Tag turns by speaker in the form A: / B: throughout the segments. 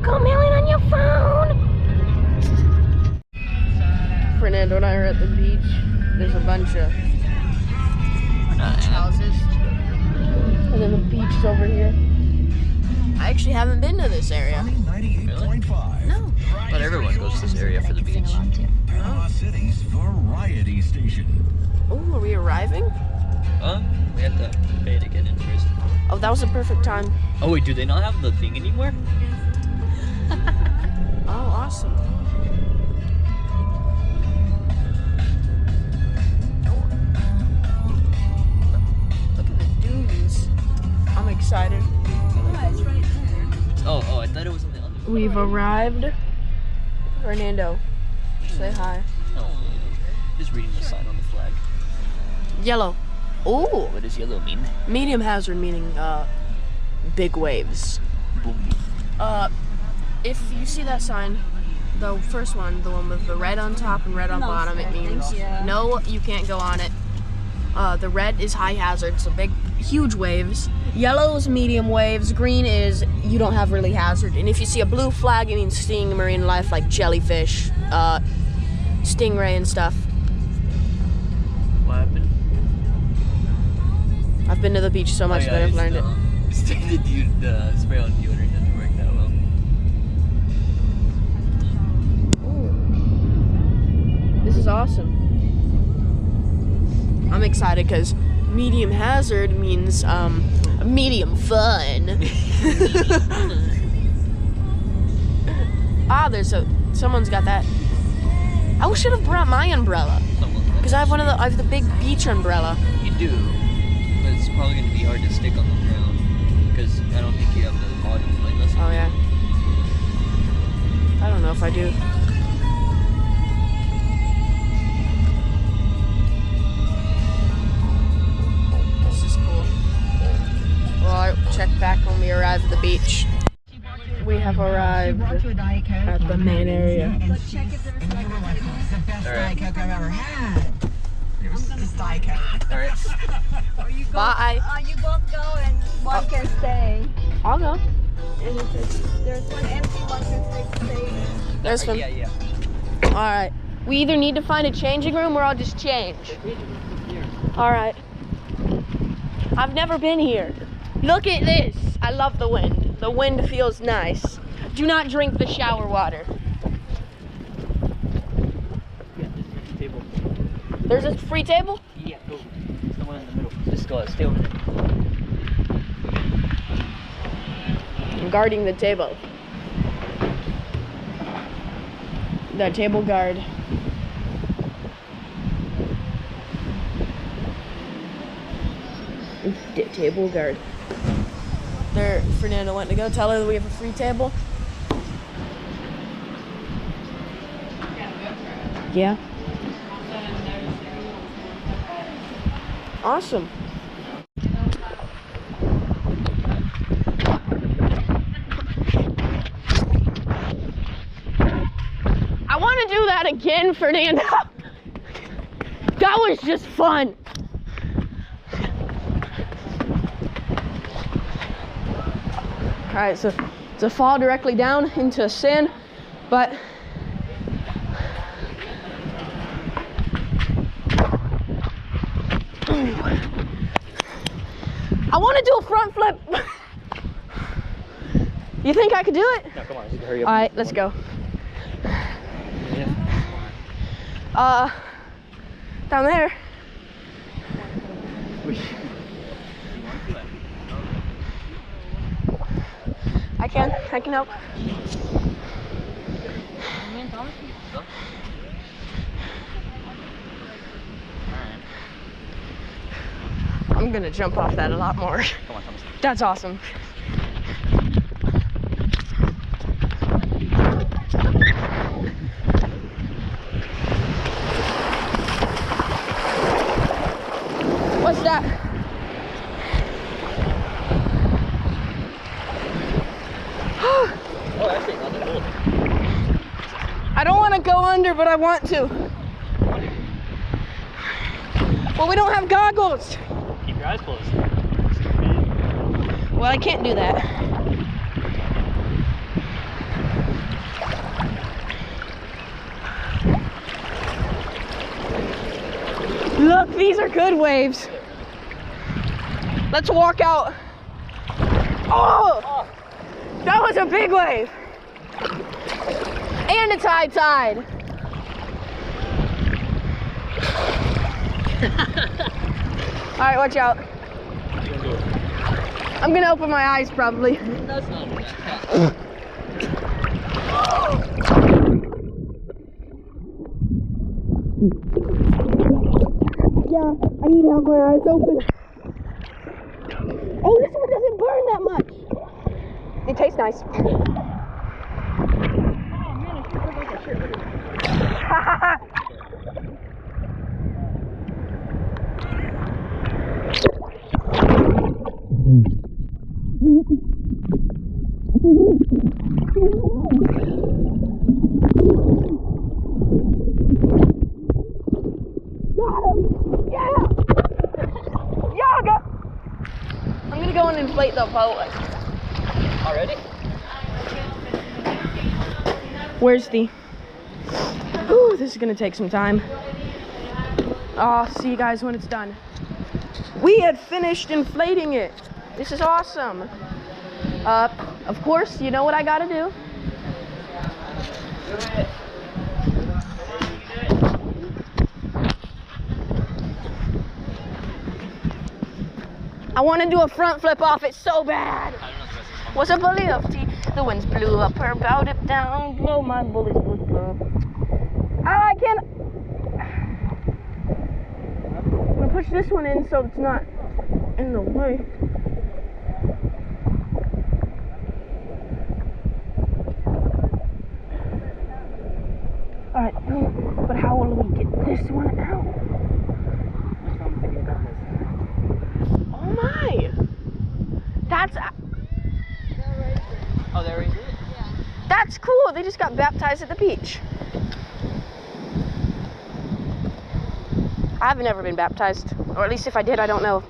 A: CoComelon on your phone. Fernando and I are at the beach. There's a bunch of beach houses. And then the beach is over here. I actually haven't been to this area.
B: Really?
A: No.
C: But everyone goes to this area for the beach.
B: Panama City's variety station.
A: Oh, are we arriving?
C: We have to pay to get in first.
A: Oh, that was a perfect time.
C: Oh wait, do they not have the thing anymore?
A: Oh, awesome. Look at the dunes. I'm excited.
C: Oh, I thought it was on the other.
A: We've arrived. Fernando, say hi.
C: Oh, just reading the sign on the flag.
A: Yellow. Oh,
C: What does yellow mean?
A: medium hazard meaning big waves.
C: Boom.
A: If you see that sign, the first one, the one with the red on top and red on bottom, it means no, you can't go on it. The red is high hazard, so big, huge waves. Yellow is medium waves. Green is you don't have really hazard. And if you see a blue flag, it means stinging marine life like jellyfish, stingray and stuff.
C: What happened?
A: I've been to the beach so much that I've learned it.
C: The spray on deodorant doesn't work that well.
A: This is awesome. I'm excited because medium hazard means medium fun. Someone's got that. I should have brought my umbrella because I have the big beach umbrella.
C: You do, but it's probably going to be hard to stick on the ground because I don't think you have the bottom like this.
A: Oh yeah. I don't know if I do. This is cool. Well, I'll check back when we arrive at the beach. We have arrived at the main area.
D: Check if there's like
B: The best Diet Coke I've ever had. It was just Diet Coke.
C: All right.
A: Bye.
D: you both go and one can stay.
A: I'll go.
D: And if there's one empty, one can stay.
A: There's one.
C: Yeah.
A: All right. We either need to find a changing room or I'll just change. All right. I've never been here. Look at this. I love the wind. The wind feels nice. Do not drink the shower water.
C: Yeah, there's a table.
A: There's a free table?
C: Yeah, go. There's the one in the middle. Just go. Stay over there.
A: I'm guarding the table. The table guard. Table guard. There, Fernando went to go tell her that we have a free table. Yeah. Awesome. I want to do that again, Fernando. That was just fun. All right, so it's a fall directly down into sand, but I want to do a front flip. You think I could do it?
C: No, come on. Just hurry up.
A: All right, let's go. Down there. I can help. I'm gonna jump off that a lot more.
C: Come on, Thomas.
A: That's awesome. What's that?
C: Oh, actually, not that old.
A: I don't want to go under, but I want to. Well, we don't have goggles.
C: Keep your eyes closed.
A: Well, I can't do that. Look, these are good waves. Let's walk out. Oh! That was a big wave. And it's high tide. All right, watch out. I'm gonna open my eyes probably.
C: That's not bad.
A: Yeah, I need to have my eyes open. Oh, this one doesn't burn that much. It tastes nice.
D: Oh man, I should like a shit.
A: I'm gonna go and inflate the boat.
C: Already?
A: Where's the... Ooh, this is gonna take some time. I'll see you guys when it's done. We had finished inflating it. This is awesome. Of course, you know what I gotta do. I want to do a front flip off it so bad. What's a bully of tea? The winds blew up her bow, dip down, blow my bullets would blow. I can't. I'm gonna push this one in so it's not in the way. All right, but how will we get this one out? Oh my! That's...
C: Oh, there we go.
A: That's cool. They just got baptized at the beach. I've never been baptized. Or at least if I did, I don't know.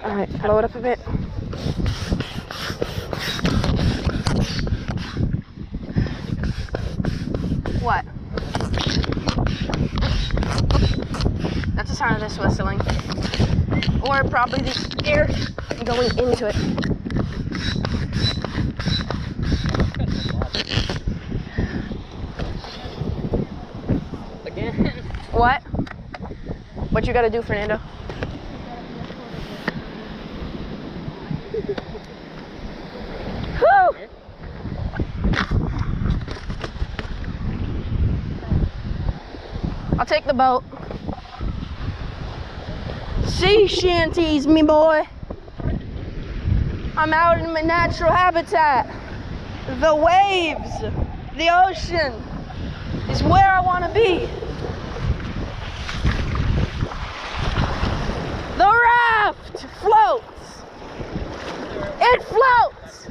A: Alright, blow it up a bit. What? That's the sound of this whistling. Or probably the air going into it.
C: Again?
A: What? What you gotta do, Fernando? Whew! I'll take the boat. Sea shanties, me boy. I'm out in my natural habitat. The waves, the ocean is where I want to be. The raft floats. It floats.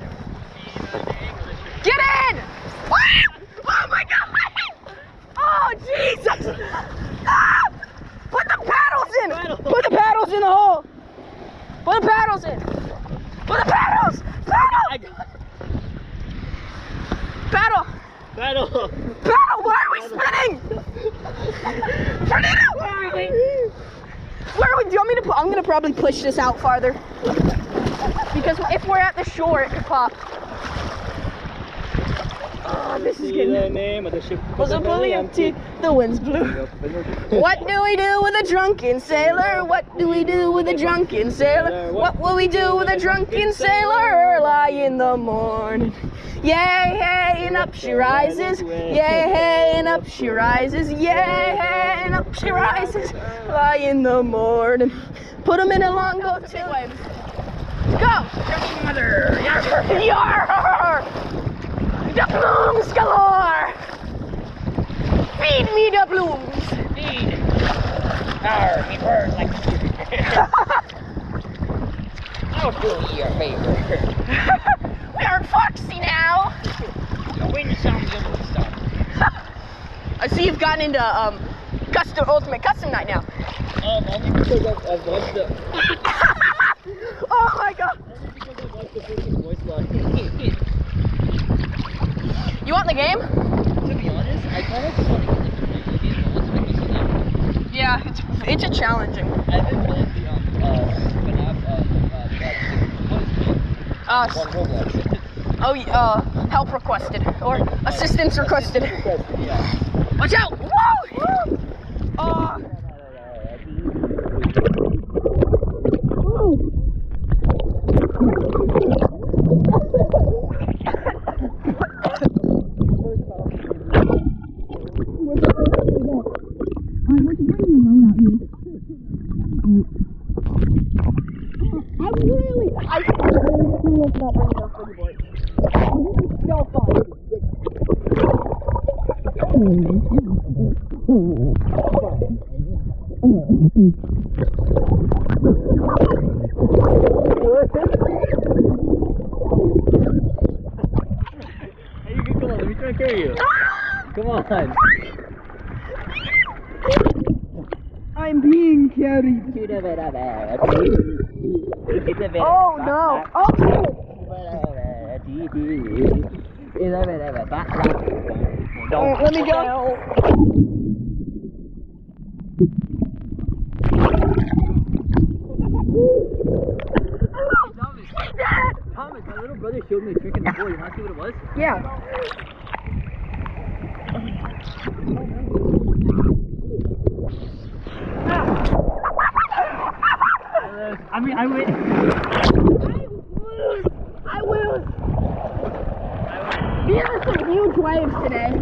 A: Get in! Oh my God! Oh Jesus! Ah! Put the paddles in! Put the paddles in the hole! Put the paddles in! Put the paddles! Paddle! Paddle!
C: Paddle!
A: Paddle! Why are we spinning? Fernando! Where are we? Do you want me to put? I'm gonna probably push this out farther. Because if we're at the shore, it could pop. Oh, this is getting...
C: The name of the ship
A: was a bully empty. The winds blew. What do we do with a drunken sailor? What do we do with a drunken sailor? What will we do with a drunken sailor? Early in the morning. Yay, hey, and up she rises. Yay, hey, and up she rises. Yay, hey, and up she rises. Early in the morning. Put them in a long boat till waves. Go! Mother! Yar! Doubloons galore! Feed me doubloons!
C: Feed! Arr, me bird like I'll do you a favor.
A: We are foxy now!
C: Win some, you lose some.
A: I see you've gotten into ultimate custom night now.
C: Only because I've watched the...
A: Oh my God!
C: Only because I've watched the freaking voice line.
A: You want the game?
C: It's I kind of just want to get like the game, but let's make this a game.
A: Yeah, it's a challenging.
C: I've been playing the Roblox.
A: Oh, help requested or assistance requested.
C: Yeah.
A: Watch out! Whoa!
C: Hey, you can come on, let me try to carry you. Come on.
A: I'm being carried. Oh no! Oh! Let me go.
C: Thomas, my little brother showed me a trick in the board. You want to see what it was?
A: Yeah.
C: I win.
A: I lose. These are some huge waves today.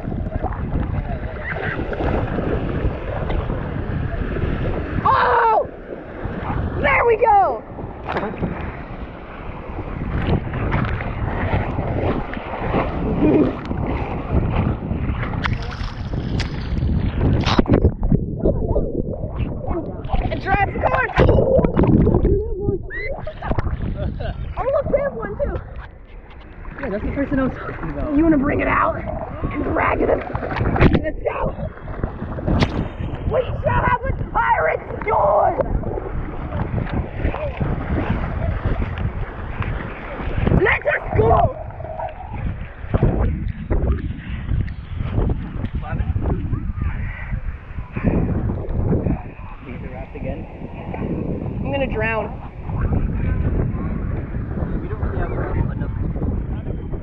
A: Oh! There we go! It's right card! Oh look, they have one too!
C: Yeah, that's the person I was talking about.
A: You wanna bring it out and drag it in? Let's go! We shall have a pirate's joy! Let us go! I'm gonna drown.
C: We don't really have enough.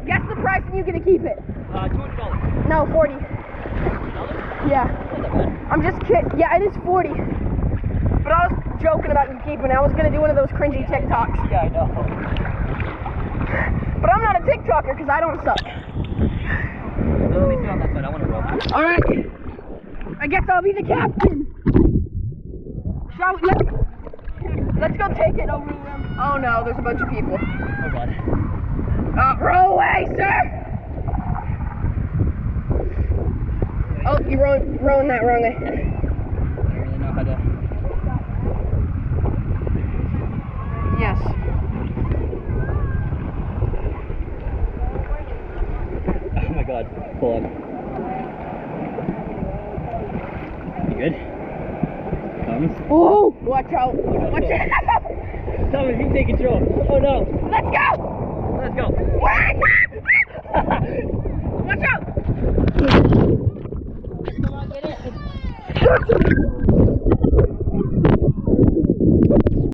A: Guess the price and you get to keep it.
C: $200.
A: No, 40. Yeah. I'm just kidding. Yeah, it is 40. But I was joking about you keeping it. I was gonna do one of those cringy TikToks.
C: Yeah, I know.
A: But I'm not a TikToker because I don't suck.
C: So let me sit on that side. I want to roll.
A: Alright. I guess I'll be the captain. Shall we? Let's go take it over to them. Oh no, there's a bunch of people.
C: Oh god.
A: Row away, sir! Oh, you're rowing that wrong way.
C: I don't really know how to.
A: Yes.
C: Oh my god. Pull up. You good? Thomas?
A: Oh! Watch out! Watch out!
C: Thomas, you take control. Oh no!
A: Let's go!
C: Let's go!
A: Watch out!
C: Come on, get it!